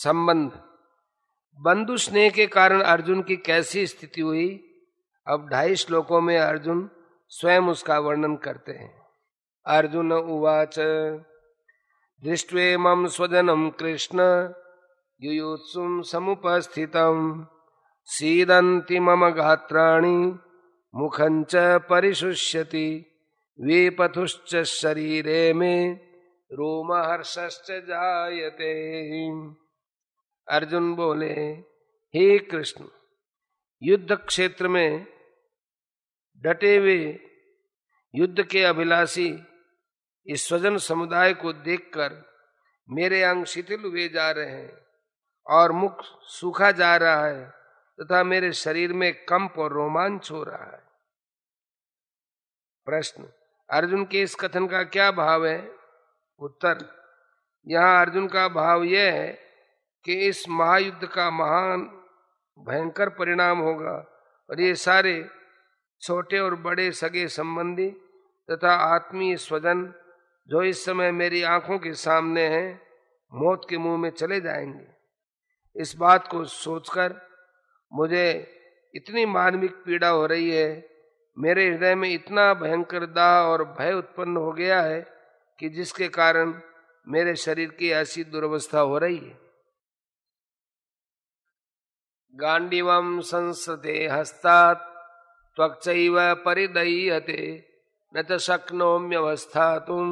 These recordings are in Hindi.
संबंध। बंधु स्नेह के कारण अर्जुन की कैसी स्थिति हुई, अब 2.5 श्लोकों में अर्जुन स्वयं उसका वर्णन करते हैं। अर्जुन उवाच दृष्ट्वेमं स्वजनं कृष्ण युयुत्सुं समुपस्थितं सीदन्ति मम गात्राणि मुखं च परिशुष्यति वेपथुश्च शरीरे मे रोमहर्षश्च जायते। अर्जुन बोले, हे कृष्ण, युद्ध क्षेत्र में डटे हुए युद्ध के अभिलाषी इस स्वजन समुदाय को देखकर मेरे अंग शिथिल हुए जा रहे हैं और मुख सूखा जा रहा है तथा मेरे शरीर में कंप और रोमांच हो रहा है। प्रश्न, अर्जुन के इस कथन का क्या भाव है? उत्तर, यहाँ अर्जुन का भाव यह है कि इस महायुद्ध का महान भयंकर परिणाम होगा और ये सारे छोटे और बड़े सगे संबंधी तथा आत्मीय स्वजन जो इस समय मेरी आंखों के सामने हैं, मौत के मुंह में चले जाएंगे। इस बात को सोचकर मुझे इतनी मानविक पीड़ा हो रही है, मेरे हृदय में इतना भयंकर दाह और भय उत्पन्न हो गया है कि जिसके कारण मेरे शरीर की ऐसी दुर्वस्था हो रही है। गांडीवं संसृते हस्तात् त्वक्चैव परिदह्यते न च शक्नोम्यवस्थातुं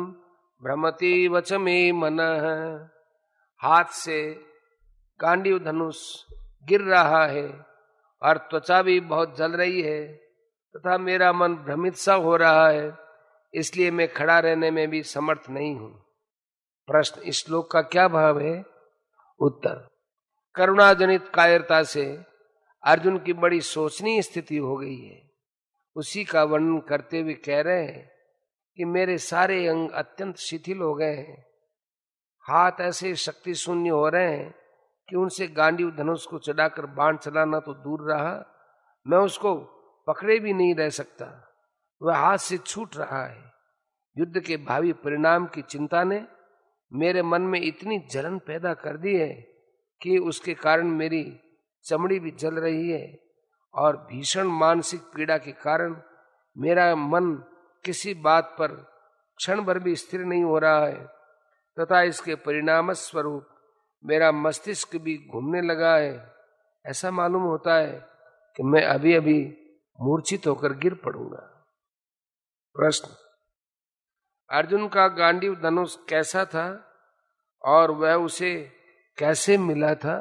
भ्रमति वच मे मनः। हाथ से गांडीव धनुष गिर रहा है और त्वचा भी बहुत जल रही है तथा मेरा मन भ्रमित सा हो रहा है, इसलिए मैं खड़ा रहने में भी समर्थ नहीं हूं। प्रश्न, इस श्लोक का क्या भाव है? उत्तर, करुणाजनित कायरता से अर्जुन की बड़ी शोचनीय स्थिति हो गई है। उसी का वर्णन करते हुए कह रहे हैं कि मेरे सारे अंग अत्यंत शिथिल हो गए हैं, हाथ ऐसे शक्ति शून्य हो रहे हैं कि उनसे गांडीव धनुष को चढ़ाकर बाण चलाना तो दूर रहा, मैं उसको पकड़े भी नहीं रह सकता, वह हाथ से छूट रहा है। युद्ध के भावी परिणाम की चिंता ने मेरे मन में इतनी जलन पैदा कर दी है कि उसके कारण मेरी चमड़ी भी जल रही है और भीषण मानसिक पीड़ा के कारण मेरा मन किसी बात पर क्षण भर भी स्थिर नहीं हो रहा है तथा इसके परिणाम स्वरूप मेरा मस्तिष्क भी घूमने लगा है। ऐसा मालूम होता है कि मैं अभी अभी मूर्छित होकर गिर पड़ूंगा। प्रश्न, अर्जुन का गांडीव धनुष कैसा था और वह उसे कैसे मिला था?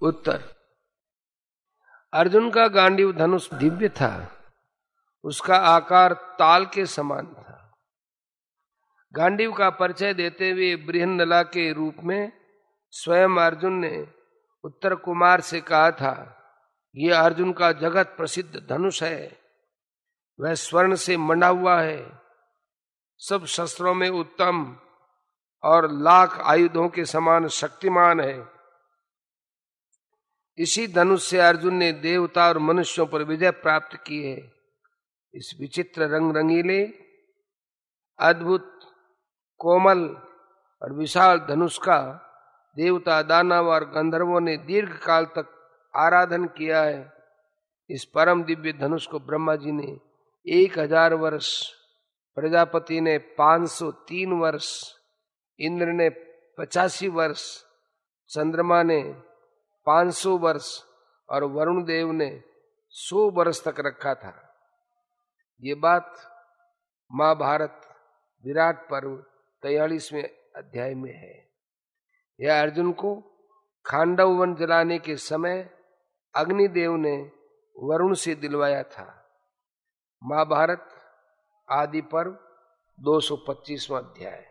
उत्तर, अर्जुन का गांडीव धनुष दिव्य था, उसका आकार ताल के समान था। गांडीव का परिचय देते हुए बृहन्नला के रूप में स्वयं अर्जुन ने उत्तर कुमार से कहा था, यह अर्जुन का जगत प्रसिद्ध धनुष है, वह स्वर्ण से मंडा हुआ है, सब शस्त्रों में उत्तम और लाख आयुधों के समान शक्तिमान है। इसी धनुष से अर्जुन ने देवता और मनुष्यों पर विजय प्राप्त की है। इस विचित्र रंग रंगीले, अद्भुत, कोमल और विशाल धनुष का देवता, दानव और गंधर्वों ने दीर्घ काल तक आराधन किया है। इस परम दिव्य धनुष को ब्रह्मा जी ने 1000 वर्ष, प्रजापति ने 503 वर्ष, इंद्र ने 85 वर्ष, चंद्रमा ने 500 वर्ष और वरुण देव ने 100 वर्ष तक रखा था। ये बात महाभारत विराट पर्व 43वें अध्याय में है। यह अर्जुन को खांडव वन जलाने के समय अग्निदेव ने वरुण से दिलवाया था। महाभारत आदि पर्व 225वां अध्याय।